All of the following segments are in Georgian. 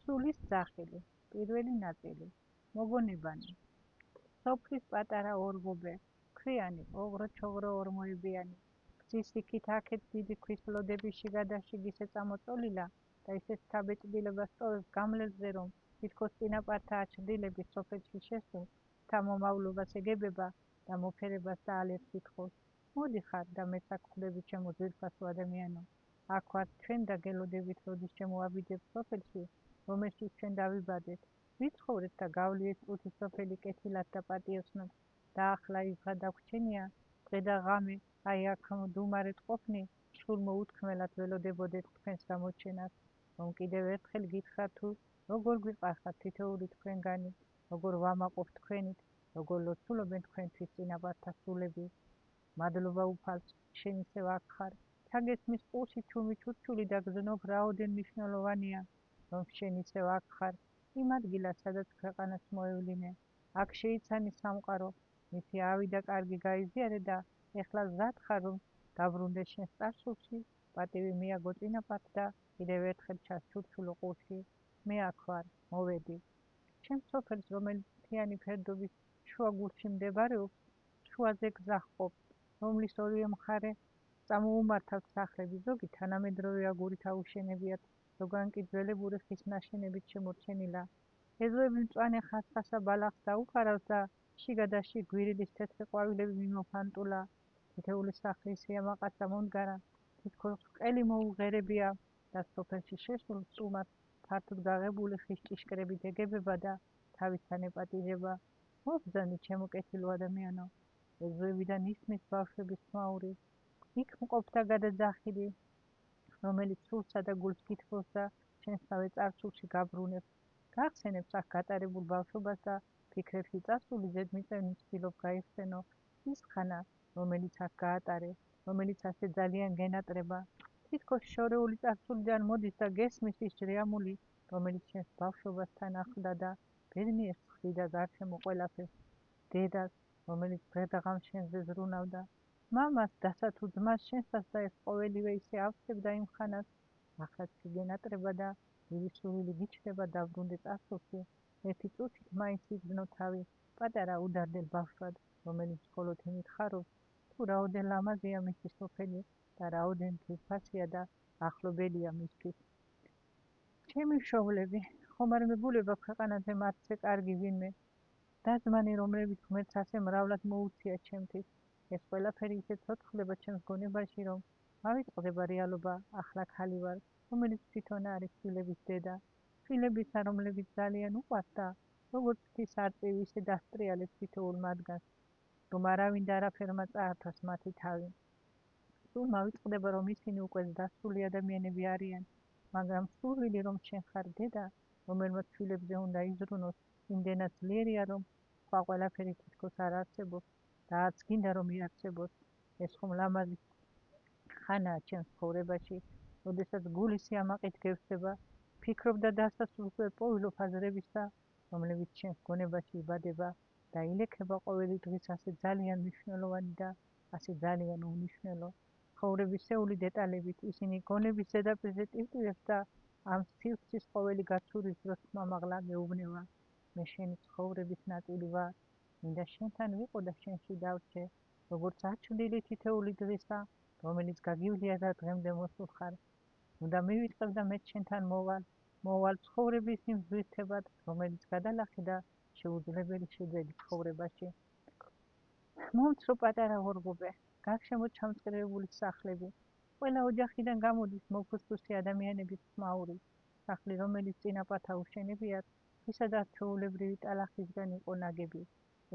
სულის ძახილი, პირველი ნაწილი, მოგონებანი. სოფლის პატარა ორგობე, ქვიანი, ოღრო-ჩოღრო ორმოებიანი, გზის იქით აქეთ დიდი ქვის ლოდების შიგადაშიგ წამოწოლილა და ისეთ თავბეჭდილებას ტოვებს გამლელზე, რომ თითქოს წინაპართა აჩრდილების სოფელში შესულ თამომავლობას ეგებება და მოფერებას და ალერტს ითხოვს. მოდიხარ და მეც აქ ხვდები ჩემო ძვირფასო ადამიანო. აქ ვართ ჩვენ და გელოდებით როდის შემოავიდებთ სოფელში, რომელშიც ჩვენ დავიბადეთ. ვიცხოვრეთ და გავლიეთ წუთი სოფელი კეთილად და პატიოსნად და ახლა ის დღე დაგვრჩენია, დღე და ღამე აი აქ მდუმარეთ ყოფნი, სულ მოუთქმელად ველოდებოდეთ თქვენს გამოჩენას, რომ კიდევ ერთხელ გითხრათ თუ როგორ გვიყარხართ თითოეული თქვენგანი, როგორ ვამაყობთ თქვენით, როგორ ლოცულობენ თქვენთვის წინაპართა სულები. მადლობა უფალს, შენ ისევ აქ ხარ, ჩაგესმის ყურში ჩუმი ჩურჩული და გზნობ რაოდენ მნიშვნელოვანია, რომ შენ ისევ აქ ხარ, იმ ადგილას, სადაც ქვეყანას მოევლინე. აქ შეიცანი სამყარო, მისი ავი და კარგი გაიზიარე და ეხლა მზად ხარ, რომ დაბრუნდე შენს წარსულში, პატივი მიაგო წინაპართ და კიდევ ერთხელ ჩას ჩურჩულო ყურში. მე აქ ვარ, მოვედი. ჩემს სოფელს, რომელიც მთიანი ფერდობის შუა გულში მდებარეობს, შუაზე გზა ჰყოფს, რომლის ორივე მხარე წამოუმართავთ სახლები, ზოგი თანამედროვე აგურით აუშენებიათ, ზოგან კი ძველებური ხის ნაშენებით შემორჩენილა. ეზოები მწვანე ხასხასა ბალახს დაუყარავს და შიგადაშიგ გვირილის თეთრი ყვავილები მიმოფანტულა. თითოეული სახლის სიამაყაცა მომდგარა, თითქოს ყელი მოუღერებია და სოფელში შესულ სტუმარს ფართოდ გაღებული ხის ჭიშკრებით ეგებება და თავისთან ეპატიჟება. მობრძანე ჩემო კეთილო ადამიანო, ეზოებიდან ისმის ბავშვების ხმაური, იქ მყოფთა გადაძახილი, რომელიც სულსა და გულს გითხოვს და შენსავე წარსულში გაბრუნებს. გახსენებს აქ გატარებულ ბავშვობას და ფიქრებში წასული ზედმიწევნი ცდილობ გაიხსენო ის ხანა, რომელიც აქ გაატარე, რომელიც ასე ძალიან გენატრება. თითქოს შორეული წარსულიდან მოდის და გესმის ის ჭრიამული, რომელიც შენს ბავშვობასთან ახლდა და ბედნიერს ხდიდა გარშემო ყველაფერს. დედას, რომელიც დღე-დღამ შენზე ზრუნავდა, მამას, დასა თუ ძმას, შენსაც და ეს ყოველივე ისე ავსებდა იმ ხანას, ახლაც გენატრება და დიდი სურვილი გიჩნდება დაბრუნდე წარსულში, ერთი წუთით მაინც იგრძნო თავი პატარა უდარდელ ბავშვად, რომელიც მხოლოდ იმით ხარობს, თუ რაოდენ ლამაზია მისი სოფელი და რაოდენ ძვირფასია და ახლობელია მისთვის. ჩემი მშობლები, ხომ არ მეგულება ქვეყანაზე მათზე კარგი ვინმე, და-ძმანი, რომლებიც ღმერთს ასე მრავლად მოუწია ჩემთვის. ეს ყველაფერი ისე ცოცხლდება ჩემს გონებაში, რომ მავიწყდება რეალობა, ახლა ქალი ვარ, რომელიც თვითონ არის შვილების დედა. შვილებისა, რომლებიც ძალიან უყვარს და როგორც ღვთის არწივი, ისე დასტრიალებს თითოეულ მათგანს, რომ არავინ და არაფერმა წაართვას მათი თავი. სულ მავიწყდება, რომ ისინი უკვე დასრული ადამიანები არიან, მაგრამ სურვილი, რომ შენ ხარ დედა, რომელმაც შვილებზე უნდა იზრუნოს, იმდენად ძლიერია, რომ სხვა ყველაფერი თითქოს არ არსებობს და არც გინდა რომ იარსებოს. ეს ხომ ლამაზი ხანაა ჩემს ცხოვრებაში, როდესაც გული სიამაყით გევსება, ფიქრობ და დასასრულს ვერ პოვილობ აზრებისა, რომლებიც ჩემს გონებაში იბადება და ილექება ყოველი დღის ასე ძალიან მნიშვნელოვანი და ასე ძალიან უნიშნელო. ცხოვრებისეული დეტალებით ისინი გონების ზედაპირზე ტივტივებს და ამ სივრცის ყოველი გაცურის დროს ხმამაღლა მეუბნება. მე შენი ცხოვრების ნაწილი ვარ, მინდა შენთან ვიყო და შენში დავრჩე, როგორც აჩვდილი თითოეული დღისა, რომელიც გაგივლია და დღემდე მოსულ ხარ. უნდა მივიწყებ და მეც შენთან მოვალ ცხოვრების იმ ზვირთებად, რომელიც გადალახე და შეუძლებელი შეძელი ცხოვრებაში. მომცრო პატარა ორგობე, გარშემო ჩამწკრივებული სახლები, ყველა ოჯახიდან გამოდის მოფუსტუსი ადამიანების ხმაური, სახლი, რომელიც წინაპართა უშენებიათ, ხისა და ჩვეულებრივი ტალახისგან იყო ნაგები.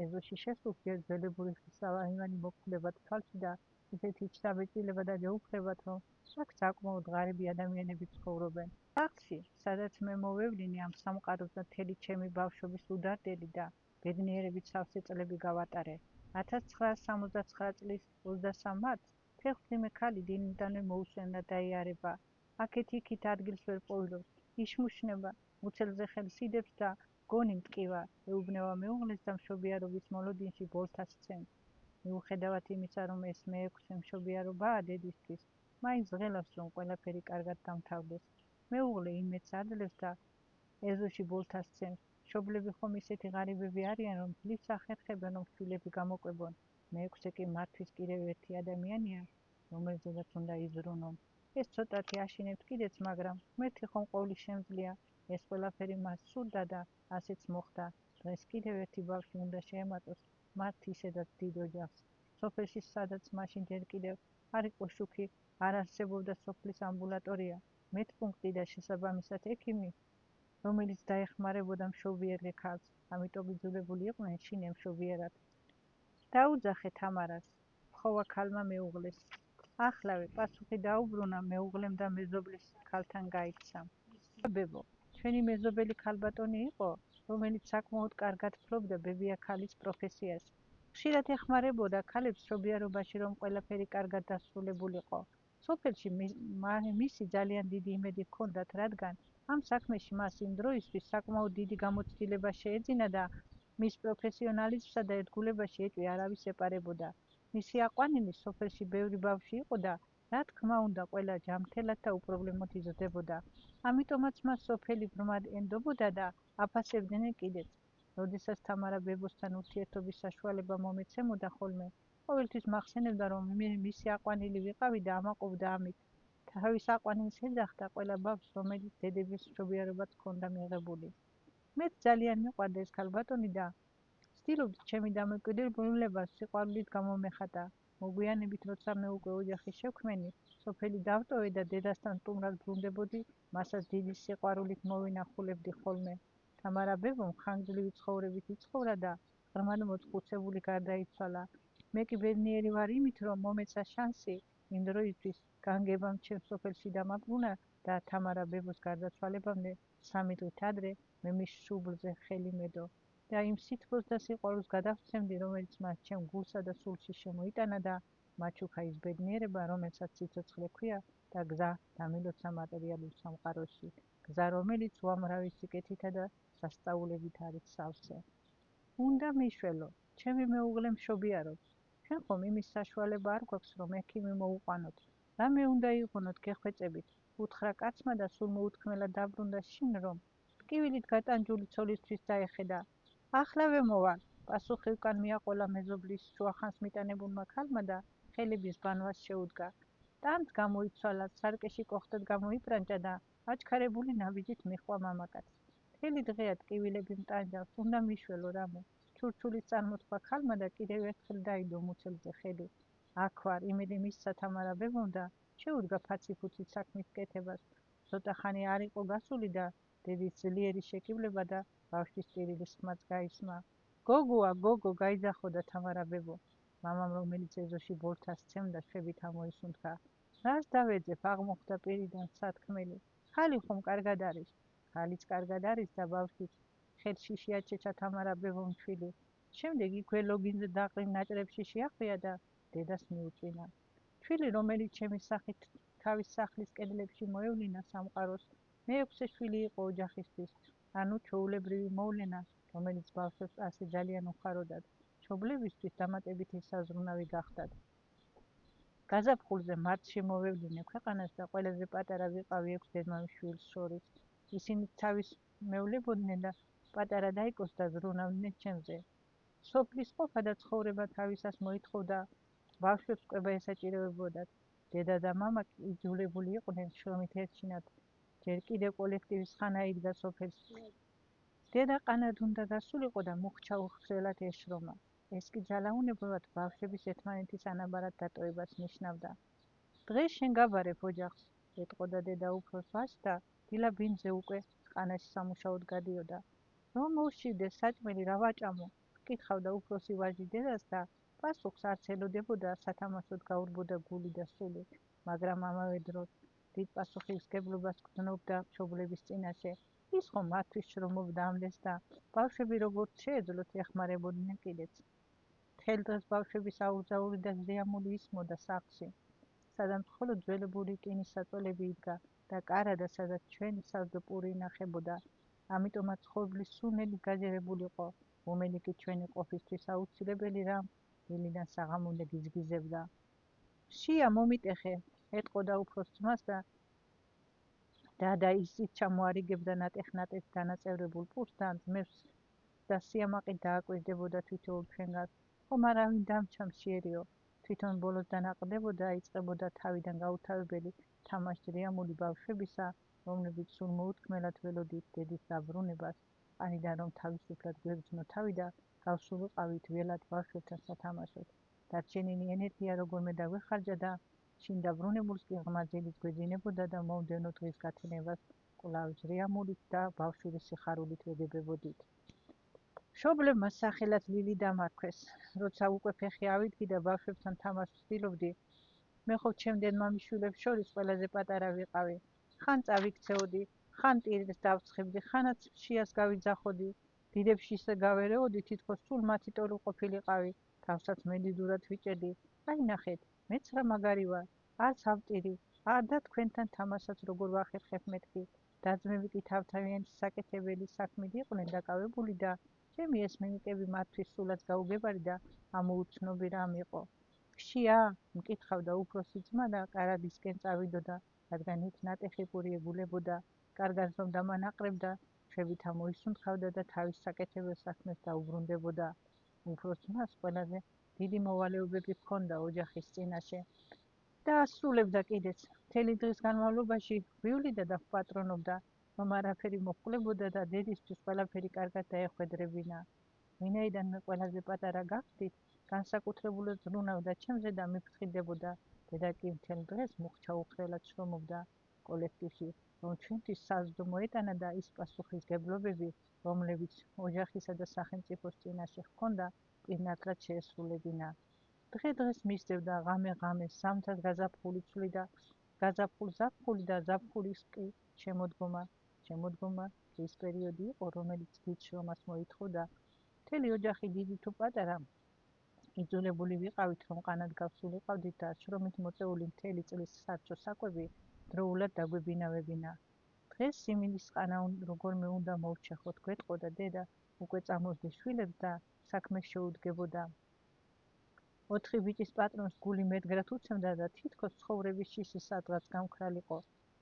ეზოში შესულს ჯერ ძველებური ხისავანი მოქმდებათ თვალში და ისეთი ჩაბეჭდილება და გეუფლებათ, რომ აქ საკმაოდ ღარიბი ადამიანები ცხოვრობენ. სახლში, სადაც მე მოვევლინე ამ სამყაროს და მთელი ჩემი ბავშვობის უდარდელი და ბედნიერებით სავსე წლები გავატარე. 1969 წლის 23 მარტს ფეხმძიმე ქალი დინიდანვე მოუსვენდა დაიარება. აქეთ-იქით ადგილს ვერ პოვილობს, იშმუშნება, მუცელზე ხელს იდებს და გონი მტკივა, ეუბნება მეუღლეს და მშობიარობის მოლოდინში ბოლთას სცემს. მიუხედავად იმისა, რომ ეს მეექვსე მშობიარობაა დედისთვის, მაინც ღელავს, რომ ყველაფერი კარგად დამთავრდეს. მეუღლე იმედს აძლევს და ეზოში ბოლთას ცემს. მშობლები ხომ ისეთი ღარიბები არიან, რომ ძლივს ახერხებენ, რომ შვილები გამოკვებონ. მეექვსე კი მართვის კიდევ ერთი ადამიანია, რომელზედაც უნდა იზრუნონ. ეს ცოტათი აშინებთ კიდეც, მაგრამ ღმერთი ხომ ყოვლის შემძლეა. ეს ყველაფერი მას სურდა და ასეც მოხდა. დღეს კიდევ ერთი ბავშვი უნდა შეემატოს მათ ისედაც დიდ ოჯახს. სოფელში, სადაც მაშინ ჯერ კიდევ არ იყო შუქი, არ არსებობდა სოფლის ამბულატორია, მედპუნქტი და შესაბამისად ექიმი, რომელიც დაეხმარებოდა მშობიერ ქალს. ამიტომ იძულებული იყვნენ შინე მშობიერად. დაუძახე თამარას, თხოვა ქალმა მეუღლეს. ახლავე პასუხი დაუბრუნა მეუღლემ და მეზობლის ქალთან გაიქცა. ბებო, ჩვენი მეზობელი ქალბატონი იყო, რომელიც საკმაოდ კარგად ფლობდა ბებია ქალის პროფესიას. ხშირად ეხმარებოდა ქალებს მშობიარობაში, რომ ყველაფერი კარგად დასრულებულიყო. სოფელში მისი ძალიან დიდი იმედი ჰქონდათ, რადგან ამ საქმეში მას იმ დროისთვის საკმაოდ დიდი გამოცდილება შეეძინა და მის პროფესიონალიზმსა და ერთგულებაში ეჭვი არავის ეპარებოდა. მისი აყვანილი სოფელში ბევრი ბავშვი იყო და რა თქმა უნდა ყველა ჯანმრთელად და უპრობლემოდ იზრდებოდა. ამიტომაც მას სოფელი ბრმად ენდობოდა და აფასებდნენ კიდეც. როდესაც თამარა ბებოსთან ურთიერთობის საშუალება მომეცემოდა ხოლმე, ყოველთვის მახსენებდა, რომ მისი აყვანილი ვიყავი და ამაყობდა ამით. თავის აყვანილს ეძახდა ყველა ბავშვს, რომელიც დედების მშობიარობაც ჰქონდა მიღებული. მეც ძალიან მიყვარდა ეს ქალბატონი და ვცდილობდი ჩემი დამოკიდებულებას სიყვარულით გამომეხატა. მოგვიანებით, როცა მე უკვე ოჯახი შევქმენი, სოფელი დავტოვე და დედასთან სტუმრად ბრუნდებოდი, მასაც დიდი სიყვარულით მოვინახულებდი ხოლმე. თამარა ბებომ ხანგრძლივი ცხოვრებით იცხოვრა და ღრმად მოწყუცებული გარდაიცვალა. მე კი ბედნიერი ვარ იმით, რომ მომეცა შანსი იმ დროისთვის განგებამ ჩემს სოფელში დამაბრუნა და თამარა ბებოს გარდაცვალებამდე 3 დღით ადრე მე მის შუბლზე ხელი მედო და იმ სითბოს და სიყვარულს გადავცემდი, რომელიც მას ჩემ გულსა და სულში შემოიტანა და მაჩუქა ის ბედნიერება, რომელსაც სიცოცხლე ჰქვია და გზა დამილოცა მატერიალურ სამყაროში, გზა, რომელიც უამრავი სიკეთითა და სასწაულებით არის სავსე. უნდა მიშველო, ჩემი მეუღლე მშობიარობს. ჩვენ ხომ იმის საშუალება არ გვაქვს, რომ ექიმი მოუყვანოთ. რამე უნდა იღონოთ გეხვეწებით, უთხრა კაცმა და სულ მოუთქმელად დაბრუნდა შინ, რომ ტკივილით გატანჯული ცოლისთვის დაეხედა. ახლავე მოვალ, პასუხი უკან მიაყოლა მეზობლის შუახანს მიტანებულმა ქალმა და ხელების ბანვას შეუდგა. ტანს გამოიცვალა, სარკეში კოხტად გამოიბრანჭა და აჩქარებული ნაბიჯით მიჰყვა მამაკაცს. მთელი დღეა ტკივილები მტანჯავს, უნდა მიშველო რამე. ჩურჩულის წარმოთქვა ქალმა და კიდევ ერთხელ დაიდო მუცელზე ხელი. აქ ვარ, იმედი მისცა თამარა ბებომ და შეუდგა ფაცი-ფუცით საქმის კეთებას. ცოტა ხანი არ იყო გასული და დედის ძლიერი შეკივლება და ბავშვის ტირილის ხმაც გაისმა. გოგოა, გოგო, გაიძახოდა თამარა ბებო. მამამ, რომელიც ეზოში ბოლთას ცემდა, შვებით ამოისუნთქა. რას დავეძებ, აღმოხდა პირიდან სათქმელი. ხალი ხომ კარგად არის? ხალიც კარგად არის და ბავშვიც. ხელში შეაჩეჩა თამარა ბებომ ჩვილი. შემდეგ იქვე ლოგინზე დაყრილ ნაჭრებში შეახვია და დედას მიუწვინა. ჩვილი, რომელიც ჩემი სახით თავის სახლის კედლებში მოევლინა სამყაროს, მეექვსე შვილი იყო ოჯახისთვის, ანუ ჩვეულებრივი მოვლენა, რომელიც ბავშვებს ასე ძალიან უხაროდათ, მშობლებისთვის დამატებითი საზრუნავი გახდათ. გაზაფხულზე მარტში მოვევლინე ქვეყანას და ყველაზე პატარა ვიყავი 6 დედმამის შვილს შორის. ისინი თავის მეულებოდნენ და პატარა დაიკოს და ზრუნავდნენ ჩემზე. სოფლის ყოფა და ცხოვრება თავისას მოითხოვდა, ბავშვებს კვება ესაჭიროებოდათ. დედა და მამა იძულებული იყვნენ შრომით ერჩინათ. ჯერ კიდევ კოლექტივის ხანა იდგა სოფელში. დედა ყანად უნდა გასულიყო და მოხჩა უხსელად ეშრომა. ეს კი ძალაუნებრივად ბავშვების ერთმანეთის ანაბარად დატოვებას ნიშნავდა. დღეს შენ გაბარებ ოჯახს, ეტყოდა დედა უფროს ვაჟს და დილა ბინძზე უკვე ყანაში სამუშაოდ გადიოდა. რომ მოვშივდეს საჭმელი რა ვაჭამო? ჰკითხავდა უფროსი ვაჟი დედას და პასუხს არც ელოდებოდა, სათამაშოდ გაურბოდა გული და სული, მაგრამ ამავე დროს დიდ პასუხისმგებლობას გრძნობდა მშობლების წინაშე. ის ხომ მათთვის შრომობდა ამდენს და ბავშვები როგორც შეეძლოთ ეხმარებოდნენ კიდეც. მთელ დღეს ბავშვების აურზაური და ზრიამული ისმოდა სახლში, სადაც მხოლოდ ძველებური რკინის საწოლები იდგა და კარადა, სადაც ჩვენი საზდო პური ინახებოდა. ამიტომაც ხორბლის სუნელი გაჯერებულიყო, რომელი კი ჩვენი ყოფისთვის აუცილებელი რამ დილიდან საღამომდე გიზგიზებდა. შია მომიტეხე, ეტყოდა უფროს ძმას და და ისიც ჩამოარიგებდა ნატეხ-ნატეხ დანაწევრებულ პურს და ძმებს და სიამაყით დააკვირდებოდა თითოეულ ჩვენგანს. ხომ არავინ დამჩა მშიერიო, თვითონ ბოლოს დანაყრდებოდა, იწყებოდა თავიდან გაუთავებელი თამაშ-ძრიამული ბავშვებისა, რომლებიც სულ მოუთქმელად ველოდით დედის დაბრუნებას, ყანიდან რომ თავისუფლად გვეგრძნო თავი და გავსულიყავით ველად ბავშვებთან სათამაშოდ. დარჩენილი ენერგია როგორმე დაგვეხარჯა და შინ დაბრუნებულს კი ღრმა ძილით გვეძინებოდა და მომდევნო დღის გათენებას კვლავ ძრიამულით და ბავშვური სიხარულით ვეგებებოდით. მშობლებმა სახელად ლილი დამარქვეს. როცა უკვე ფეხი ავიდგი და ბავშვებთან თამაშს ვცდილობდი, მე ხო ჩემ დედმამიშვილებს შორის ყველაზე პატარა ვიყავი. ხან წავიქცეოდი, ხან ტირს დავცხებდი, ხანაც შიას გავიძახოდი. დიდებში ისე გავერეოდი, თითქოს სულ მათი ტოლი ყოფილიყავი. თავსაც მედიდურად ვიჭერდი. აი ნახეთ, მეც რა მაგარი ვარ. არც ავტირი, და თქვენთან თამაშსაც როგორ ვახერხებ მეთქი. და-ძმები კი თავთავიანთი საკეთებელი საქმით იყვნენ დაკავებული და ჩემი ეს მიმიკები მათთვის სულაც გაუგებარი და ამოუცნობი რამ იყო. ხშია? მკითხავდა უფროსი ძმა და კარადისკენ წავიდოდა, რადგან იქ ნატეხი პური ეგულებოდა. კარგად რომ დამანაყრებდა, შევით ამოისუნთქავდა და თავის საკეთებელ საქმეს დაუბრუნდებოდა. უფროს ძმას ყველაზე დიდი მოვალეობები ჰქონდა ოჯახის წინაშე და ასრულებდა კიდეც. მთელი დღის განმავლობაში გვივლიდა და ვპატრონობდა, რომ არაფერი მოჰყლებოდა და დედისთვის ყველაფერი კარგად დაეხვედრებინა. ვინაიდან მე ყველაზე პატარა გახდით, განსაკუთრებულად ზრუნავდა ჩემზე და მიფრთხილდებოდა. დედა კი მთელ დღეს მუხჩა უხრელად შრომობდა კოლექტივში, რომ ჩვენთვის საზრდო ეტანა და ის პასუხისგებლობები, რომლებიც ოჯახისა და სახელმწიფოს წინაშე ჰქონდა, პირნათლად შეესრულებინა. დღე-დღეს მისდევდა ღამე-ღამეს ზამთრად გაზაფხული ცვლიდა, გაზაფხულ-ზაფხული და ზაფხულის კი შემოდგომა. შემოდგომა ის პერიოდი იყო, რომელიც დიდ შრომას მოითხოვდა. მთელი ოჯახი დიდი თუ პატარა, იძულებული ვიყავით, რომ ყანად გავსულიყავდით და შრომით მოწეული მთელი წლის სარჩო საკვები დროულად დაგვებინავებინა. დღეს სიმინდის ყანა როგორმე უნდა მოვჩეხოთ, გვეტყოდა დედა, უკვე წამოსდი შვილებს და საქმეს შეუდგებოდა. 4 ბიჭის პატრონს გული მედგრად უცემდა და თითქოს ცხოვრების შიში სადღაც გამქრალიყო.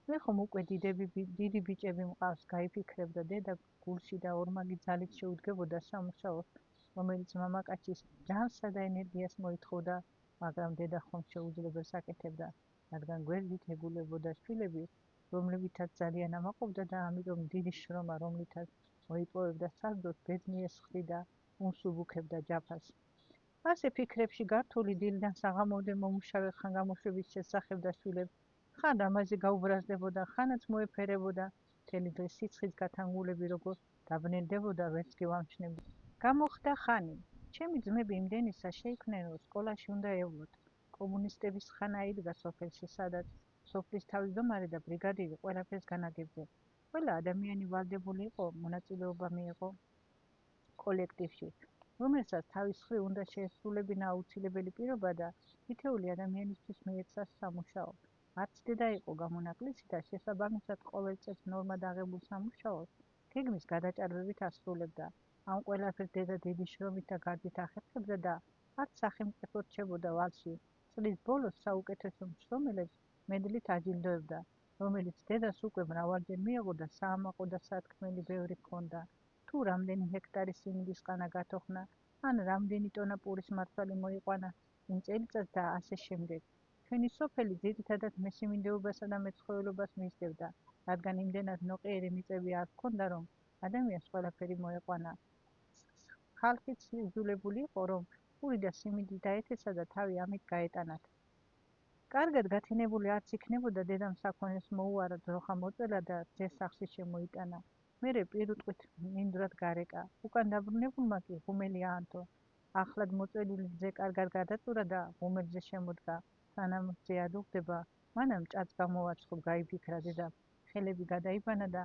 მე ხომ უკვე დიდი ბიჭები მყავს, გაიფიქრებდა დედა გულში და ორმაგი ძალით შეუდგებოდა სამუშაოს, რომელიც მამაკაცის ჯანსა და ენერგიას მოითხოვდა, მაგრამ დედა ხომ შეუძლებელს აკეთებდა, რადგან გვერდით ეგულებოდა შვილები, რომლებითაც ძალიან ამაყობდა და ამიტომ დიდი შრომა, რომლითაც მოიპოვებდა საზრდოს, ბედნიერს ხდიდა, უნსუბუქებდა ჯაფას. ასე ფიქრებში გართული დილიდან საღამომდე მომუშავე ხან გამოშვების შესახებ და შვილებს ხან რამაზე გაუბრაზდებოდა, ხანაც მოეფერებოდა. მთელი დღე სიცხის გათანგულები როგორ დაბნელდებოდა, ვერც კი ვამჩნევდი. გამოხდა ხანი. ჩემი ძმები იმდენისა შეიქმნენ, რომ სკოლაში უნდა ევლოთ. კომუნისტების ხანა იდგა სოფელში, სადაც სოფლის თავმჯდომარე და ბრიგადირი ყველაფერს განაგებდნენ. ყველა ადამიანი ვალდებული იყო მონაწილეობა მიეღო კოლექტივში, რომელსაც თავის მხრივ უნდა შეესრულებინა აუცილებელი პირობა და თითოეული ადამიანისთვის მიეცა სამუშაო. არც დედა იყო გამონაკლისი და შესაბამისად ყოველ წელს ნორმად აღებულ სამუშაოს გეგმის გადაჭარბებით ასრულებდა. ამ ყველაფერს დედა დიდი შრომით და გარდით ახერხებდა და არც სახელმწიფო რჩებოდა ვალში. წლის ბოლოს საუკეთესო მშრომელებს მედლით აჯილდოებდა, რომელიც დედას უკვე მრავალჯერ მიეღო და საამაყო და სათქმელი ბევრი ჰქონდა. თუ რამდენი ჰექტარი სიმინდის ყანა გათოხნა, ან რამდენი ტონა პურის მართვალი მოიყვანა იმ წელიწადს და ასე შემდეგ. ჩვენი სოფელი ძირითადად მესიმინდეობასა და მეცხოველობას მისდევდა, რადგან იმდენად ნოყიერი მიწები არ ჰქონდა, რომ ადამიანს ყველაფერი მოეყვანა. ხალხიც იძულებული იყო, რომ პური და სიმინდი დაეთესა და თავი ამით გაეტანათ. კარგად გათენებული არც იქნებოდა, დედამ საქონელს მოუარა, ძროხა მოწელა და ძეს სახლში შემოიტანა. მერე პირუტყვით მინდვრად გარეკა. უკან დაბრუნებულმა კი ღუმელი აანთო. ახლად მოწელილი ძე კარგად გადაწურა და ღუმელზე შემოდგა. სანამ ძე ადუღდება, მანამ ჭადს გამოვაცხობ, გაიფიქრა დედამ. ხელები გადაიბანა და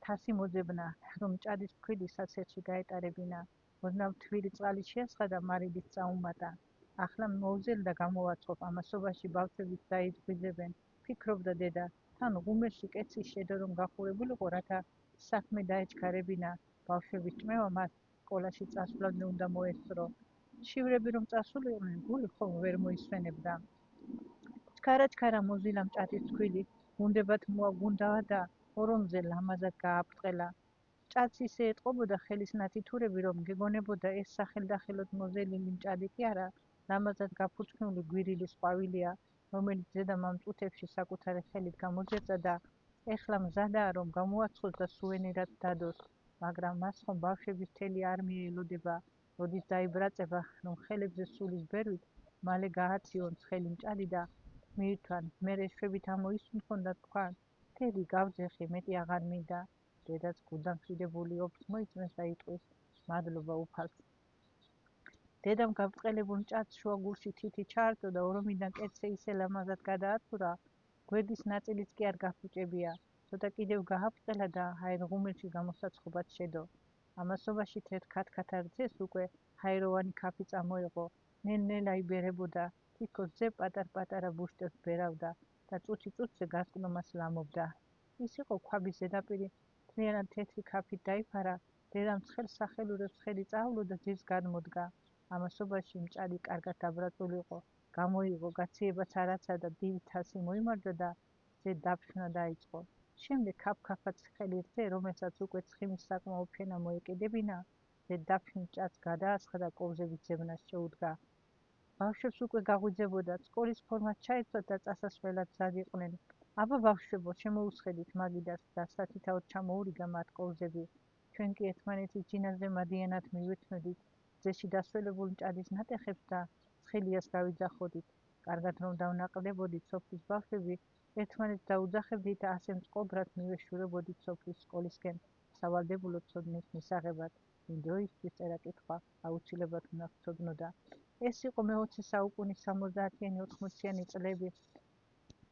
თასი მოძებნა, რომ ჭადის ფქვიდი საცერში გაეტარებინა. ოდნავ თვირი წყალი შეასხა და მარილიც წაუმატა. ახლა მოვზელ და გამოვაცხობ, ამასობაში ბავშვებიც დაიძღვიძებენ, ფიქრობდა დედა. თან ღუმელში კეცის შედო რომ გახურებულიყო, რათა საქმე დაეჩქარებინა. ბავშვების ჭმევა მას სკოლაში წასვლამდე უნდა მოესწრო. შივრები რომ წასულიყვნენ, გული ხომ ვერ მოისვენებდა. ჩქარა-ჩქარა მოზილა მჭადის ფქვილი, გუნდებათ მოაგუნდავა და ორომზე ლამაზად გააფრთხილა. ჭაც ისე ეტყობოდა ხელის ნათითურები, რომ გეგონებოდა ეს სახელდახელოდ მოზელილი მჭადი კი არა, ლამაზად გაფუჭკნული გვირილის ყვავილია, რომელიც ზედა მამწუთებში საკუთარი ხელით გამოძერწა და ეხლა მზადაა, რომ გამოაცხოს და სუვენირად დადოს, მაგრამ მას ხომ ბავშვების მთელი არმია ელოდება, როდის დაიბრაწება, რომ ხელებზე სულის ბერვით მალე გააცივონ ცხელი მჭადი და მიირთვან, მერე შვებით ამოისვენ ჰქონდა თქვან, თერი გავძეხი, მეტი აღარ მინდა. დედაც გუდამშვიდებული ოფს მოიწმეს და იტყვის, მადლობა უფალს. დედამ გაბრწყელებულ მჭადს შუაგულში თითი ჩაართო და ორომიდან კეთზე ისე ლამაზად გადააცურა, გვერდის ნაწილიც კი არ გაფუჭებია. ცოტა კიდევ გააბრწყელა და ჰაერღუმელში გამოსაცხობად შედო. ამასობაში თერთ ქათქათარ ძეს უკვე ჰაეროვანი ქაფი წამოეყო, ნელ-ნელა იბერებოდა, თითქოს ძე პატარ-პატარა ბუშტებს ბერავდა და წუთი-წუთზე გასკვნომას ლამობდა. ის იყო ქვაბის ზედაპირი მთლიანად თეთრი ქაფით დაიფარა, დედამ ცხელ-სახელურებს ხედი წაავლო და ძის გადმოდგა. ამასობაში მჭადი კარგად დაბრაწული იყო, გამოიღო, გაციებაც არაცა და დივით თასი მოიმარჯვა და ძე დაფშვნა დაიწყო. შემდეგ ქაფქაფად ხელი რძე, რომელსაც უკვე ცხიმის საკმაო ფენა მოეკიდებინა, ძე დაფშვნილ მჭადს გადაასხა და კოვზებით ზებნას შეუდგა. ბავშვებს უკვე გაღვიძებოდა, სკოლის ფორმას ჩაეცვათ და წასასვლელად მზად იყვნენ. აბა ბავშვებო, შემოუსხედით მაგიდას და სათითაოდ ჩამოურიგა მათ კოვზები. ჩვენ კი ერთმანეთის ჯინაზე მადიანად მივეცნოდით, ძეში დასველებულ მჭადის ნატეხებს და ცხელიას გავიძახოდით. კარგად რომ დავნაყრდებოდით სოფლის ბავშვები, ერთმანეთს დაუძახებდით და ასე მწყობრად მივეშურებოდით სოფლის სკოლისკენ სავალდებულო ცოდნის მისაღებად. იმ დროისთვის წერა-კითხვა აუცილებლად უნდა გცოდნოდა. ეს იყო მე-20 საუკუნის 70-იანი 80-იანი წლები,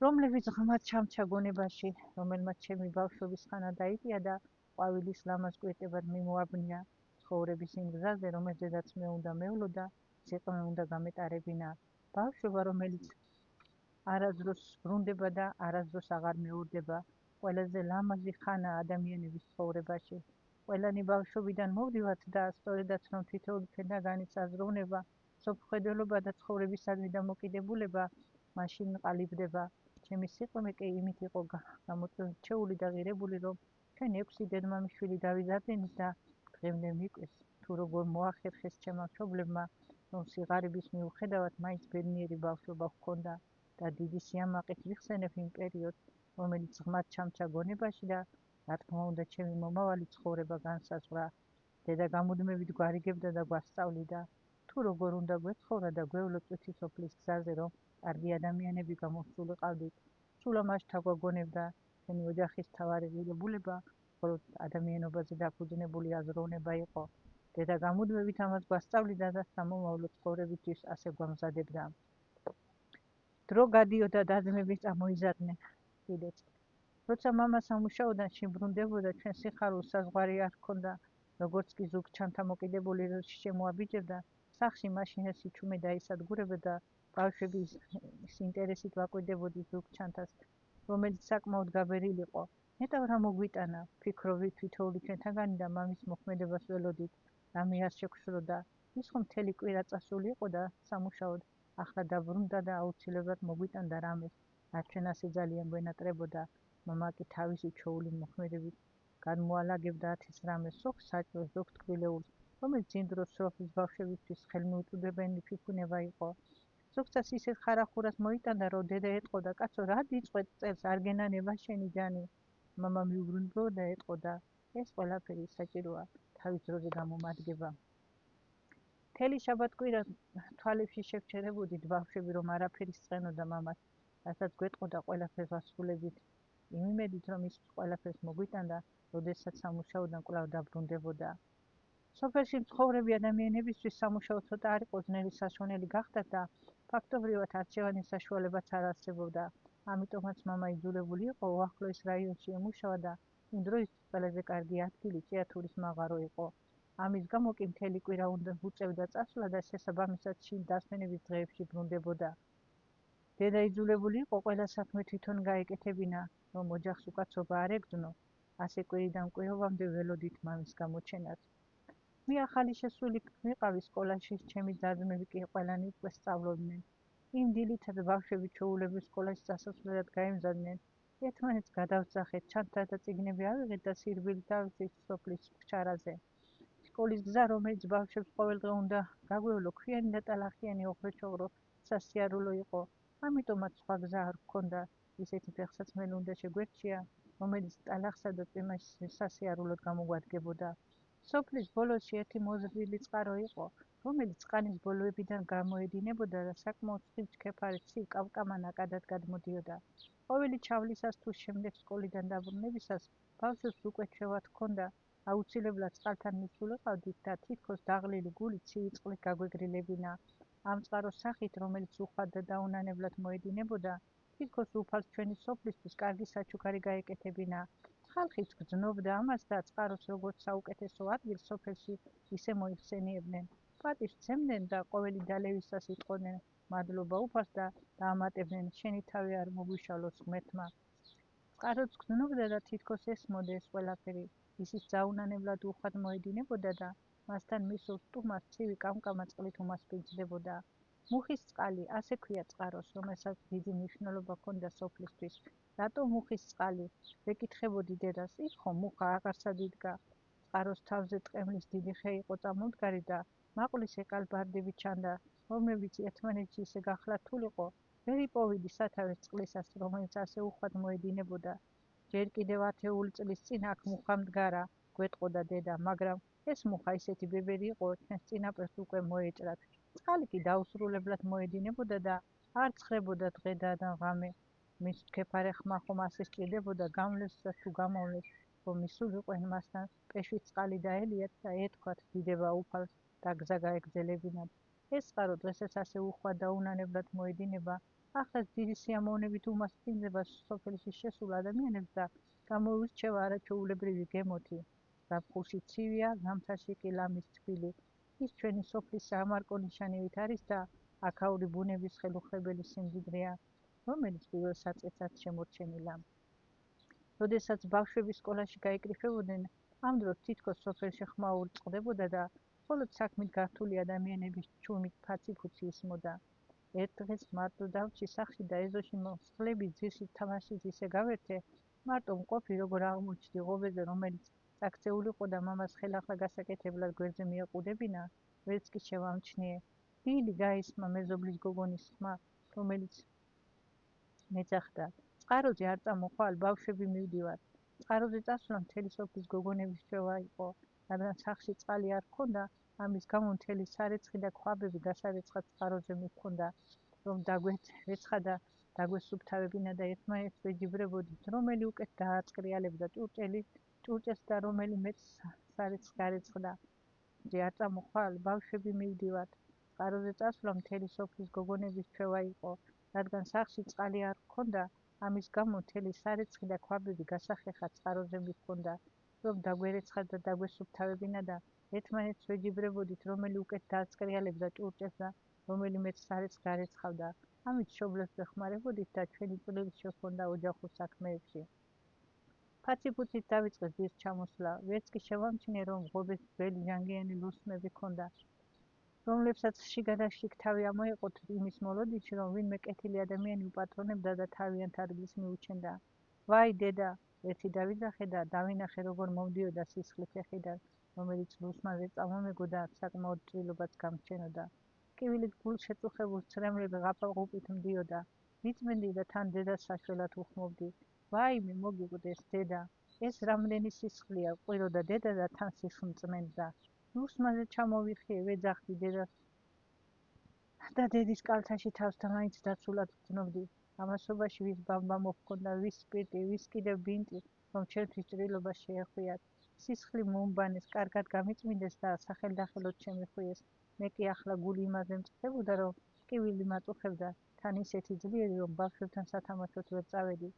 რომლებიც ღრმად ჩამჩა გონებაში, რომელმაც ჩემი ბავშვობის ხანა დაიწია და ყვავილის ლამაზ კვირტებად მიმოაბნია. ცხოვრების იმ გზაზე, რომელზედაც მე უნდა მევლოდა, სიყრმე უნდა გამეტარებინა. ბავშვობა, რომელიც არასდროს ბრუნდება და არასდროს აღარ მეორდება, ყველაზე ლამაზი ხანა ადამიანების ცხოვრებაში. ყველანი ბავშვობიდან მოვდივართ და სწორედაც რომ თითოეული თვენდაგანი საზროვნება, სოფხედელობა და ცხოვრებისადმი დამოკიდებულება მაშინ ყალიბდება. ჩემი სიყრმე კი იმით იყო გამოწვეული და ღირებული, რომ ჩვენ 6 დედმამიშვილი დავიზარდენით და დღემდე მიკვეს, თუ როგორ მოახერხეს ჩემმა მშობლებმა, რომ სიღარიბის მიუხედავად მაინც ბედნიერი ბავშვობა ჰქონდა და დიდი სიამაყით ვიხსენებ იმ პერიოდს, რომელიც ღრმად ჩამჩა გონებაში და რა თქმა უნდა ჩემი მომავალი ცხოვრება განსაზღვრა. დედა გამუდმებით გვარიგებდა და გვასწავლიდა, თუ როგორ უნდა გვეცხოვრა და გვევლო წვითისოფლის გზაზე, რომ კარგი ადამიანები გამოსულიყავდით. სულ ამას თაგვაგონებდა ჩვენი ოჯახის მთავარი ღირებულება, მხოლოდ ადამიანობაზე დაფუძნებული აზროვნება იყო. დედა გამუდმებით ამას გვასწავლიდა და სამომავლო ცხოვრებისთვის ასე გვამზადებდა. დრო გადიოდა და ძმები წამოიზარდნენ. კიდეც როცა მამა სამუშაოდან შებრუნდებოდა, ჩვენ სიხარულს საზღვარი არ ჰქონდა, როგორც კი ზუგ ჩანთამოკიდებული შემოაბიჯებდა, სახლში მაშინ ეს იჩუმე დაისადგურებდა და ბავშვები ინტერესით ვაკვირდებოდით ზუგ ჩანთას, რომელიც საკმაოდ გაბერილი იყო. ნეტავ რა მოგვიტანა, ფიქრობდით თითოეული ჩვენთაგანი და მამის მოქმედებას ველოდით, რამე არ შეგშროდა. ის ხომ მთელი კვირა წასული იყო და სამუშაოდ, ახლა დაბრუნდა და აუცილებლად მოგვიტანდა რამეს, რაც ჩვენ ასე ძალიან გვენატრებოდა. მამა კი თავისი ჩვეული მოქმედებით განმოალაგებდა ათის რამეს, ზოგ საჭმელს, ზოგ ტკბილეულს, რომელიც იმ დროს სოფლის ბავშვებისთვის ხელმიუწვდებელი ფიფუნება იყო. ზოგსაც ისეთ ხარახურას მოიტანდა, რომ დედა ეტყოდა, კაცო, რა დიწყვეტ წელს, არ გენანება შენი ჯანი. მამა მიუბრუნებოდა და ეტყოდა, ეს ყველაფერი საჭიროა, თავის დროზე გამომადგება. მთელი შაბათ-კვირა თვალებში შევჩერებოდით ბავშვები, რომ არაფერი სწყენოდა მამას, რასაც გვეტყოდა ყველაფერს ვასრულებით. იმ იმედით, რომ ის ყველაფერს მოგვიტანდა, როდესაც სამუშაოდან კვლავ დაბრუნდებოდა. სოფელში მცხოვრები ადამიანებისთვის სამუშაო ცოტა არ იყო ძნელი საშუალებელი გახდათ და ფაქტობრივად არჩევანის საშუალებაც არ არსებობდა. ამიტომაც მამა იძულებული იყო უახლოეს რაიონში ემუშავა და იმ დროისთვის ყველაზე კარგი ადგილი ჭიათურის მაღარო იყო. ამის გამო კი მთელი კვირა უნდა უწევდა წასვლა და შესაბამისად შინ დასვენების დღეებში ბრუნდებოდა. დედა იძულებული იყო ყველა საქმე თვითონ გაეკეთებინა, რომ ოჯახს უკაცობა არ ეგრძნო, ასე კვირიდან კვირობამდე ველოდით მამის გამოჩენას. მე ახალი შესული ვიყავი სკოლაში, ჩემი და-ძმები კი ყველანი უკვე სწავლობდნენ. იმ დილითაც ბავშვები ჩვეულებრივ სკოლაში დასასვლელად გაემზადნენ. ერთმანეთს გადავსახეთ, ჩანთა და წიგნები ავიღეთ და სირბილით ავიცით სოფლის ფშარაზე. სკოლის გზა, რომელიც ბავშვებს ყოველდღე უნდა გაგვევლო, ქვიანი და ტალახიანი ოქროჩოღრო სასიარულო იყო. ამიტომაც სხვა გზა არ ჰქონდა. ისეთი ფეხსაცმელი უნდა შეგვერჩია, რომელიც ტალახსა და წვიმას სასიარულოდ გამოგვადგებოდა. სოფლის ბოლოში ერთი მოზრდილი წყარო იყო, რომელიც წყანის ბოლოებიდან გამოედინებოდა და საკმაოდ ცივ ჩქეფარით ცივ კავკამა ნაკადად გადმოდიოდა. ყოველი ჩავლისას თუ შემდეგ სკოლიდან დაბრუნებისას ბავშვებს უკვე ჩვევა ჰქონდა, აუცილებლად წყალთან მისულიყავდით და თითქოს დაღლილი გულით ცივი წყლით გაგვეგრილებინა. ამ წყაროს სახით, რომელიც უხვად და დაუნანებლად მოედინებოდა, თითქოს უფალს ჩვენი სოფლისთვის კარგი საჩუქარი გაეკეთებინა. ხალხიც გრძნობდა ამას და წყაროს როგორც საუკეთესო ადგილს სოფელში ისე მოიხსენიებდნენ. პატივს სცემდნენ და ყოველი დალევისას იტყოდნენ მადლობა უფალს და დაამატებდნენ შენი თავი არ მოგვიშალოს ღმერთმა. წყაროც გრძნობდა და თითქოს ესმოდა ეს ყველაფერი. ისიც დაუნანებლად უხვად მოედინებოდა და მასთან მისულ სტუმარს ცივი კამკამა წყლით უმასპინძლებოდა. მუხის წყალი, ასე ქვია წყაროს, რომელსაც დიდი მნიშვნელობა ჰქონდა სოფლისთვის. რატო მუხის წყალი? ვეკითხებოდი დედას, იქ ხომ მუხა აღარსად იდგა. წყაროს თავზე ტყემლის დიდი ხე იყო წამოდგარი და მაყulis ეკალბარდები ჩანდა, რომლებიც ერთმანეთში ისე გახლართულიყო, ვერ იპოვიდი სათავეს წყლისას, რომელიც ასე უხვად მოედინებოდა. ჯერ კიდევ 10 წლის წინ აქ მუხა მდგარა, გვეტყოდა დედა, მაგრამ ეს მუხა ისეთი ბებერი იყო, ჩვენს წინაპრებს უკვე მოეჭრათ. წყალი კი დაუსრულებლად მოედინებოდა და არ ცხრებოდა დღე და ღამე. მის ჩქეფარე ხმა ხომ ასე სჭირდებოდა გამლესსაც თუ გამოვლეს, რომ მისულიყვენ მასთან პეშვის წყალი დაელიათ და ეთქვათ დიდება უფალს და გზა გაეგრძელებინათ. ეს წყარო დღესაც ასე უხვად და უნანებლად მოედინება, ახლაც დიდი სიამოვნებით უმასპინძება სოფელში შესულ ადამიანებს და გამოირჩევა არაჩვეულებრივი გემოთი. ზაფხულში ცივია, ზამთარში კი ლამის თბილი. ის ჩვენი სოფლის სამარკო ნიშანივით არის და აქაური ბუნების ხელუხლებელი სიმდიდრეა, რომელიც პირველ საწყისად შემორჩენილა. როდესაც ბავშვები სკოლაში გაიკრიფებოდნენ, ამ დროს თითქოს სოფელში ხმაური წყდებოდა და მხოლოდ საქმით გართული ადამიანების ჩუმით ფაცი-ფუცი ისმოდა. ერთ დღეს მარტო დავჭი სახლში და ეზოში მსხლების ძირში თამაშით ისე გავერთე, მარტო მყოფი როგორ აღმოჩნდი ღობეზე, რომელიც წაქცეულიყო და მამას ხელახლა გასაკეთებლად გვერდზე მიეყუდებინა, ვერც კი შევამჩნიე. დილი გაისმა მეზობლის გოგონის ხმა, რომელიც მეძახდა. წყაროზე არ წამოხვალ, ბავშვები მივდივართ. წყაროზე წასვლა მთელი სოფლის გოგონების ჩვევა იყო, რადგან სახლში წყალი არ ჰქონდა, ამის გამო მთელი სარეცხი და ქვაბები გასარეცხად წყაროზე მივქონდა, რომ დაგვერეცხა და დაგვესუფთავებინა და ერთმანეთს ვეჯიბრებოდით, რომელი უკეთ დააწყრიალებდა ჭურჭელს და რომელი მეტ სარეცხს გარეცხდა. ჯერ არ წამოხვალ, ბავშვები მივდივართ. წყაროზე წასვლა მთელი სოფლის გოგონების ჩვევა იყო, რადგან სახლში წყალი არ ჰქონდა, ამის გამო მთელი სარეცხი და ქვაბები გასახერხად წყაროზე მივქონდა, რომ დაგვერეცხა და დაგვესუფთავებინა და ერთმანეთს ვეჯიბრებოდით, რომელი უკეთ დააწყრიალებდა ჭურჭელს და რომელი მეტ სარეცხს გარეცხავდა. ამით მშობლებს ვეხმარებოდით და ჩვენი წვლილი შეჰქონდა ოჯახურ საქმეებში. ფაცი-ფუცით დავიწყეს ძირს ჩამოსვლა, ვერც კი შევამჩნიე, რომ ღობეს ძველი ჟანგიანი ლურსმნები ჰქონდა, რომლებსაც შიგადაშიგ თავი ამოეყოთ იმის მოლოდინში, რომ ვინმე კეთილი ადამიანი უპატრონებდა და თავიანთ ადგილს მიუჩენდა. ვაი დედა, ერთი დავიძახე და დავინახე, როგორ მომდიოდა სისხლი ფეხიდან, რომელიც ლურსმანზე წამომეგო და საკმაოდ ჭრილობაც გამრჩენოდა. ტკივილით გულშეწუხებულ ცრემლებს ღაპა-ღუპით მდიოდა. ვიწმენდი და თან დედას საშველად უხმობდი. ვაიმე მოგიყვდეს დედა, ეს რამდენი სისხლია, ყვიროდა დედა და თან სისხლს მწმენდა. ლურსმანზე ჩამოვიხიე, ვეძახდი დედას და დედის კალთაში თავს და მაინც დაცულად ვგრძნობდი. ამასობაში ვის ბამბა მოჰქონდა, ვის სპირტი, ვის კიდევ ბინტი, რომ ჩემთვის ჭრილობა შეეხვიათ. სისხლი მოუმბანეს, კარგად გამიწმინდეს და სახელდახელოდ შემიხვიეს. მე კი ახლა გული იმაზე მწყდებოდა, რომ ტკივილი მაწუხებდა, თან ისეთი ძლიერი, რომ ბავშვებთან სათამაშოდ ვერ წავედი.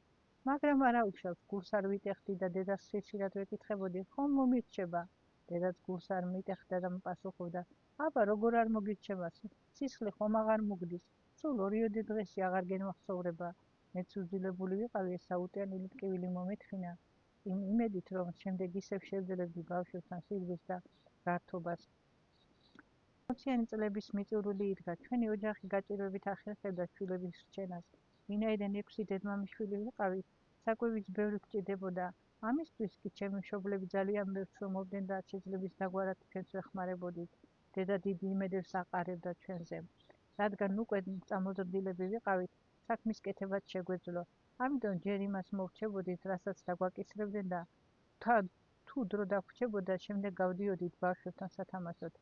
მაგრამ არა უშავს, გულს არ ვიტეხდი და დედას ხშირად ვეკითხებოდი, ხომ მომირჩება? დედაც გულს არ მიტეხდა და პასუხობდა, აბა როგორ არ მოგირჩება, სისხლი ხომ აღარ მოგდის, სულ 2 დღეში აღარ გენმახსოვრება. მეც უძილებული ვიყავი ეს საუტიანელი ტკივილი მომეთხინა, იმედით, რომ შემდეგ ისევ შევძლებდი ბავშვებთან სიძვეს და გართობას. 20-იანი წლების მიწურული იდგა, ჩვენი ოჯახი გაჭირვებით ახერხებდა შვილების რჩენას. ვინაიდან 6 დედმამიშვილი ვიყავით, საკვებიც ბევრი გჭირდებოდა. ამისთვის კი ჩემი მშობლები ძალიან ბევრს ომობდნენ და შეძლების დაგვარად ჩვენს ვეხმარებოდით. დედა დიდი იმედებს აყარებდა ჩვენზე. რადგან უკვე წამოზრდილები ვიყავით, საქმის კეთებაც შეგვეძლო. ამიტომ ჯერ იმას მოვრჩებოდით, რასაც დაგვაკისრებდნენ და თუ დრო დაგვრჩებოდა, შემდეგ გავდიოდით ბავშვებთან სათამაშოდ.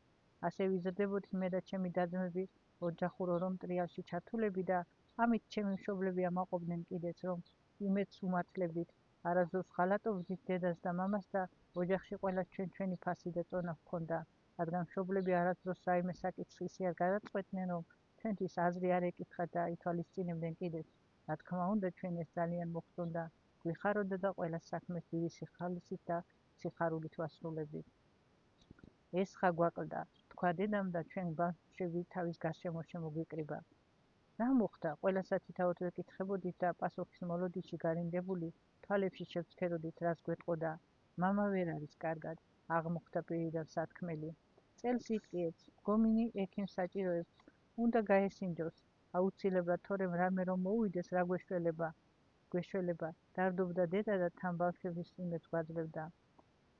ასე ვიზრდებოდით მე და ჩემი და-ძმები ოჯახურ ორ ტრიალში ჩართულები და ამით ჩემი მშობლები ამაყობდნენ კიდეც, რომ იმედს უმართლებდით. არასდროს ღალატობდით დედას და მამას და ოჯახში ყველას ჩვენი ფასი და წონა ჰქონდა, რადგან მშობლები არასდროს რაიმე საკითხს ისე არ გადაწყვეტდნენ, რომ ჩვენთვის აზრი არ ეკითხათ და ითვალისწინებდნენ კიდეც. რა თქმა უნდა, ჩვენ ეს ძალიან მოხდონდა, გვიხაროდა და ყველა საქმეს დიდი სიხალისით და სიხარულით ვასრულებდით. ეს ხა გვაკლდა, თქვა დედამ და ჩვენ ბავშვები თავის გარშემო შემოგვიკრიბა. რა მოხდა? ყველასაც თითაოდ ვეკითხებოდით და პასუხის მოლოდინში გარინდებული თვალებში შევცქეროდით, რას გვეტყოდა. მამა ვერ არის კარგად, აღმოხდა პირიდან სათქმელი. წელს იტყიեց, გომინი ექიმს საჭიროებს, უნდა გაესინჯოს. აუცილებლად, თორემ რამე რომ მოუვიდეს, რა გვეშველება, დარდობდა დედა და თან ბავშვების იმედს გვაძლევდა.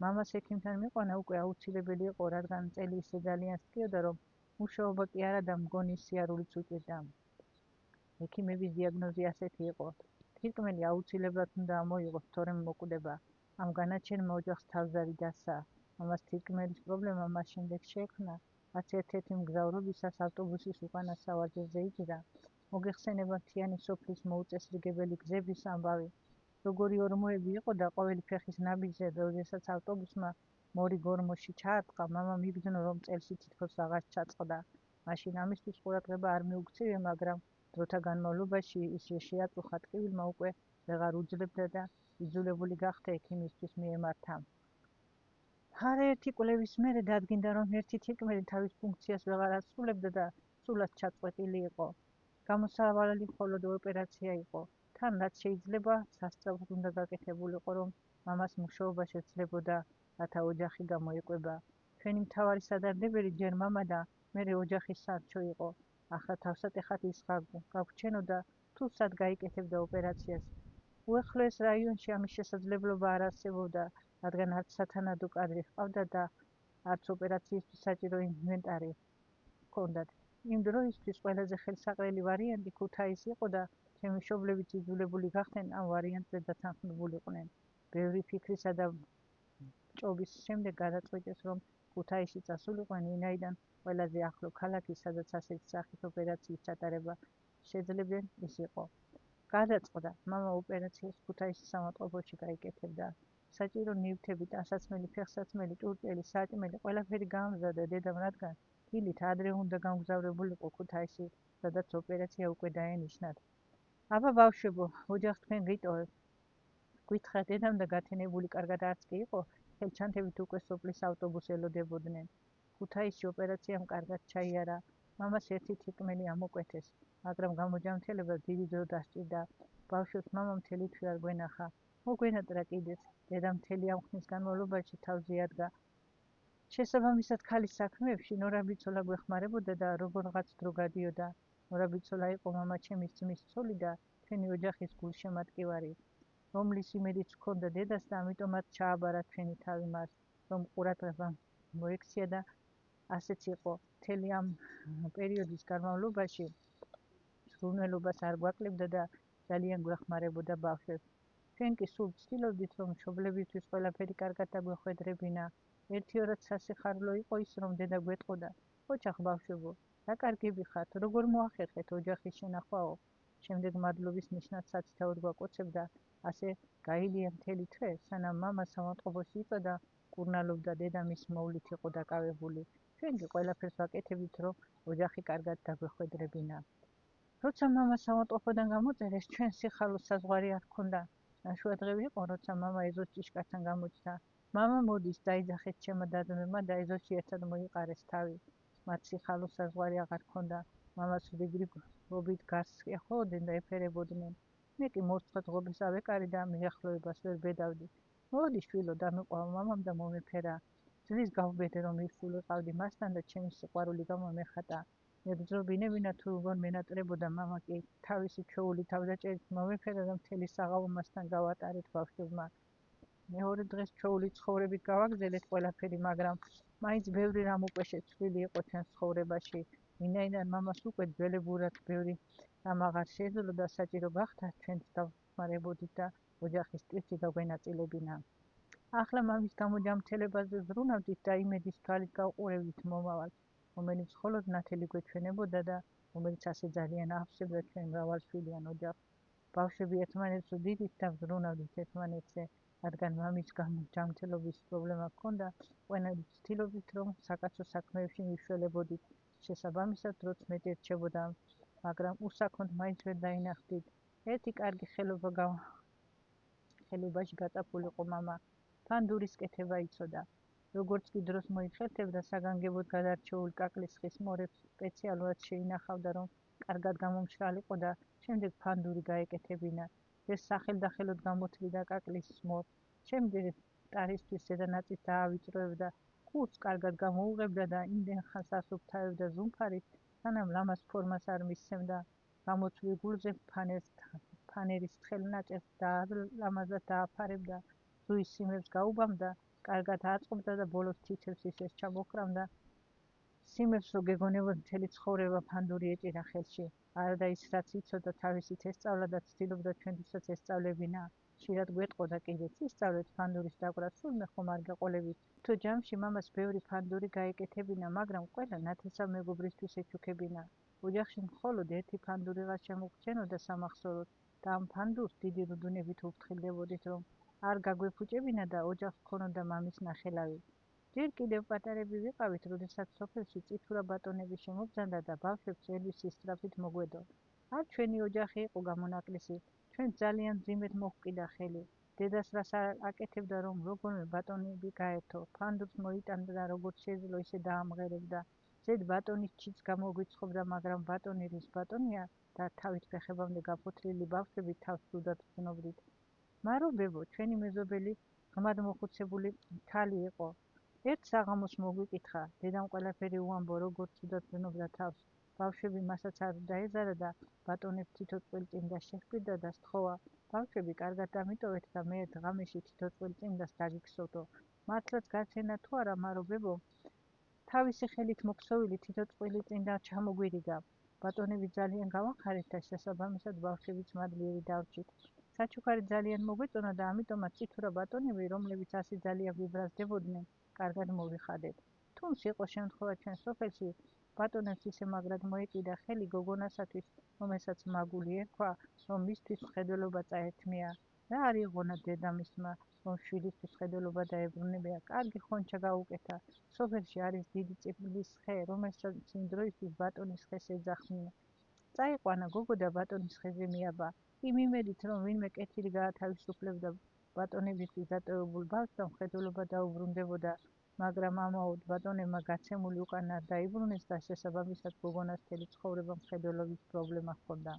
მამას ექიმთან მიყვანა უკვე აუცილებელი იყო, რადგან წელი ისე ძალიან სკიოდა, რომ მუშაობა კი არა და მგონის სიარულიც უჭირდა. ექიმების დიაგნოზი ასეთი იყო: თირკმელი აუცილებლად უნდა ამოიღოს, თორემ მოკვდება. ამ განაჩენმა ოჯახს თავზარი დასცა. მამას თირკმელის პრობლემა მას შემდეგ შეექმნა, რაც ერთ-ერთი მგზავრობისას ავტობუსის უკანა სავარჯიშზე იჯდა. მოგეხსენება მთიანი სოფლის მოუწესრიგებელი გზების ამბავი. როგორი ორმოები იყო და ყოველი ფეხის ნაბიჯზე, როდესაც ავტობუსმა მორი გორმოში ჩაარტყა, მამამ იბრძნო, რომ წელში თითქოს აღარ ჩაწყდა. მაშინ ამისთვის ყურადღება არ მიუქცევია, მაგრამ დროთა განმავლობაში ის შეაწუხა ტკივილმა, უკვე ვეღარ უძლებდა და იძულებული გახდა ექიმისთვის მიემართა. არაერთი კვლევის მერე დადგინდა, რომ ერთი თირკმელი თავის ფუნქციას ვეღარ ასრულებდა და სულაც ჩაწყვეტილი იყო. გამოსავალი მხოლოდ ოპერაცია იყო. თან რაც შეიძლება, სასწრაფოდ უნდა გაკეთებულიყო, რომ მამას მუშაობა შეძლებოდა, რათა ოჯახი გამოეკვება. ჩვენი მთავარი სადარდებელი ჯერ მამა და მერე ოჯახის სარჩო იყო. ახლა თავსატეხად ის გაგვჩენოდა, თუ სად გაიკეთებდა ოპერაციას. უახლოეს რაიონში ამის შესაძლებლობა არ არსებობდა, რადგან არც სათანადო კადრი ჰყავდა და არც ოპერაციისთვის საჭირო ინვენტარი ჰქონდათ. იმ დროისთვის ყველაზე ხელსაყრელი ვარიანტი ქუთაისი იყო და ჩემი მშობლებიც იძულებული გახდნენ ამ ვარიანტზე დათანხმებულიყვნენ. ბევრი ფიქრისა და ჭობის შემდეგ გადაწყვიტეს, რომ ქუთაისში წასულიყვნენ, ვინაიდან ყველაზე ახლო ქალაქი, სადაც ასეთი სახის ოპერაციის ჩატარება შეძლებდნენ, ის იყო. გადაწყდა. მამა ოპერაციას ქუთაისის სამავთყოფოში გაიკეთებდა. საჭირო ნივთები, ტანსაცმელი, ფეხსაცმელი, ჭურჭელი, საჭმელი, ყველაფერი გაამზადა დედამ, რადგან დილით ადრე უნდა გამგზავრებულიყო ქუთაისში, სადაც ოპერაცია უკვე დაენიშნათ. აბა ბავშვებო, ოჯახ თქვენ გიტოვებ. გითხრა დედამ და გათენებული კარგად არც კი იყო, ხელჩანთებით უკვე სოფლის ავტობუსს ელოდებოდნენ. ქუთაისში ოპერაციამ კარგად ჩაიარა. მამას ერთი თირკმელი ამოკვეთეს, მაგრამ გამოჯანმრთელებას დიდი დრო დასჭირდა. ბავშვებს მამა მთელი თვე არ გვენახა. მოგვენატრა კიდეც. დედა მთელი ამ ხნის განმავლობაში თავზე იადგა. შესაბამისად, ქალის საქმეებში ნორა ბიცოლა გვეხმარებოდა და როგორღაც დრო გადიოდა. ნორა ბიცოლა იყო მამა ჩემის ძმის ცოლი და ჩვენი ოჯახის გულშემატკივარი, რომლის იმედიც ჰქონდა დედას და ამიტომაც ჩააბარა ჩვენი თავი მას, რომ ყურადღება მოექცია და ასეც იყო. მთელი ამ პერიოდის განმავლობაში ზრუნველობას არ გვაკლებდა და ძალიან გვეხმარებოდა ბავშვებს. ჩვენ კი სულ ვცდილობდით, რომ მშობლებისთვის ყველაფერი კარგად დაგვეხვედრებინა. ერთი-ორად სასიხარულო იყო ის, რომ დედა გვეტყოდა: ოჯახ ბავშვებო, რა კარგები ხართ, როგორ მოახერხეთ ოჯახის შენახვაო. შემდეგ მადლობის ნიშნად საცითაოდ გვაკოცებდა. ასე გაილია მთელი თვე, სანამ მამა სამავთყოფოში იწოდა, კურნალობდა დედა მის მოვლით იყო დაკავებული. ჩვენ კი ყველაფერს ვაკეთებდით, რომ ოჯახი კარგად დაგვეხვედრებინა. როცა მამა სამავთყოფოდან გამოწერეს, ჩვენ სიხარულს საზღვარი არ ჰქონდა. ნაშუადღები იყო, როცა მამა ეზოს ჭიშკართან გამოჩნდა. მამა მოდის, დაიძახეთ ჩემო და-ძმებმა და ეზოში ერთად მოიყარეს თავი. მათ სიხარულს საზღვარი აღარ ჰქონდა. მამას რიგრიგობით გარს ეხოვდნენ და ეფერებოდნენ. მე კი მოსწყოთ ღობეს ავეკარი და მიახლოებას ვერ ბედავდი. მოდი შვილო, დამეყვავა მამამ და მომეფერა. ძლის გავბედე, რომ ირსულიყავდი მასთან და ჩემი სიყვარული გამო მეხატა. ებრძობინებინა თუ როგორ მენატრებოდა მამა კი თავისი ჩვეული თავდაჭერით მომეფერა და მთელი საღამო მასთან გავატარეთ ბავშვებმა. მეორე დღეს ჩვეული ცხოვრებით გავაგზელეთ ყველაფერი, მაგრამ მაინც ბევრი რამ უკვე შეცვლილი იყო ჩვენს ცხოვრებაში. ვინაიდან მამას უკვე ძველებურად ბევრი რამ აღარ შეეძლო და საჭირო გახდა ჩვენც დავხმარებოდით და ოჯახის ტვირთი გაგვენაწილებინა. ახლა მამის გამოჯამრთელებაზე ვზრუნავდით და იმედის თვალით გავყურებდით მომავალს, რომელიც მხოლოდ ნათელი გვეჩვენებოდა და რომელიც ასე ძალიან აავსებდა ჩვენ მრავალშვილიან ოჯახს. ბავშვები ერთმანეთს ვდიდით და ვზრუნავდით ერთმანეთზე, რადგან მამის გამოჯამრთელობის პრობლემა ჰქონდა, ყველანი ვცდილობდით, რომ საკაცო საქმეებში მივშველებოდით. შესაბამისად, დროც მეტი რჩებოდა, მაგრამ უსაქონოდ მაინც ვერ დაინახდით. ერთი კარგი ხელობაში გაწაფულიყო მამა. ფანდურის კეთება იცოდა. როგორც კი დროს მოიხერხებდა, საგანგებოდ გადარჩეული კაკლის ხის მორებს სპეციალურად შეინახავდა, რომ კარგად გამომშრალიყო და შემდეგ ფანდური გაეკეთებინა. ეს სახელდახელოდ გამოთლიდა კაკლის მორს. შემდეგ ტარისთვის ზედა ნაწილს დაავიწროებდა, კურს კარგად გამოუღებდა და იმდენ ხანს ასუფთავებდა ზუმფარით, სანამ ლამაზ ფორმას არ მისცემდა. გამოცვლილ გულზე ფანერის თხელ ნაჭერს ლამაზად დააფარებდა, ზღვის სიმებს გაუბამდა, კარგად აწყობდა და ბოლოს თითებს ისეს ჩამოჰკრამდა, სიმებს რო გეგონებოდ მთელი ცხოვრება ფანდური ეჭირა ხელში. არადა ის რაც იცოდა თავისით ესწავლა და ცდილობდა ჩვენთვისაც ესწავლებინა. ხშირად გვეტყოდა კიდეც, ისწავლეთ ფანდურის დაკვრა, სულმე ხომ არ გაყოლებით. თუ ჯამში მამას ბევრი ფანდური გაეკეთებინა, მაგრამ ყველა ნათესავ მეგობრისთვის ეჩუქებინა. ოჯახში მხოლოდ ერთი ფანდურიღაც შემოგჩენოდა სამახსოვროდ და ამ ფანდურს დიდი რუდუნებით უფრთხილდებოდით, რომ არ გაგვეფუჭებინა და ოჯახს ჰქონოდა მამის ნახელავი. ჯერ კიდევ პატარები ვიყავით, როდესაც სოფელში წითურა ბატონები შემობძანდა და ბავშვებს ელვის სისწრაფით მოგვედო. არ ჩვენი ოჯახი იყო გამონაკლისი, ჩვენს ძალიან მძიმედ მოჰკიდა ხელი. დედას რას აკეთებდა, რომ როგორმე ბატონები გაერთო, ფანდურს მოიტანდა და როგორც შეეძლო ისე დაამღერებდა. ზედ ბატონის ჩიც გამოგვიცხობდა, მაგრამ ბატონი რის ბატონია და თავით ფეხებამდე გაფოთლილი ბავშვები თავს ცუდად ვგრძნობდით. მარო ბებო, ჩვენი მეზობელი ღმად მოხუცებული ქალი იყო. ერთ საღამოს მოგვიკითხა, დედამ ყველაფერი უამბო, როგორც ცუდად ვგრძნობდა თავს. ბავშვები მასაც არ დაეზარა და ბატონებს თითო წყვილწინდას შეჰკვირდა და სთხოვა, ბავშვები კარგად დამიტოვეთ და მე ერთ ღამეში თითო წყვილწინდას დაგიგსოვთო. მართლაც გაცენა თუ არა, მარო ბებო, თავისი ხელით მოქსოვილი თითო წყვილწინდა ჩამოგვირიგა. ბატონები ძალიან გავახარეთ და შესაბამისად ბავშვებიც მადლიერი დავრჩით. საჩუქარი ძალიან მოგვეწონა და ამიტომაც წითურა ბატონები, რომლებიც ასე ძალიან ვიბრაზდებოდნენ, კარგად მოვიხადეთ. თუმცა იყო შემთხვევა ჩვენ სოფელში, ბატონებს ისე მაგრად მოეკიდა ხელი გოგონასათვის, რომელსაც მაგული ერქვა, რომ მისთვის მხედველობა წაერთმია. რა არ იღონა დედამისმა, რომ შვილისთვის მხედველობა დაებრუნებია, კარგი ხონჩა გაუკეთა. სოფელში არის დიდი წიფლის ხე, რომელსაც იმ დროისთვის ბატონის ხეს ეძახდნენ. წაიყვანა გოგო და ბატონის ხეზე მიაბა, იმ იმედით, რომ ვინმე კეთილი გაათავისუფლებდა ბატონებისთვის დატოვებულ ბავშვს და მხედველობა დაუბრუნდებოდა, მაგრამ ამაოდ ბატონებმა გაცემული უკან არ დაიბრუნეს და შესაბამისად გოგონას მთელი ცხოვრება მხედველობის პრობლემა ჰქონდა.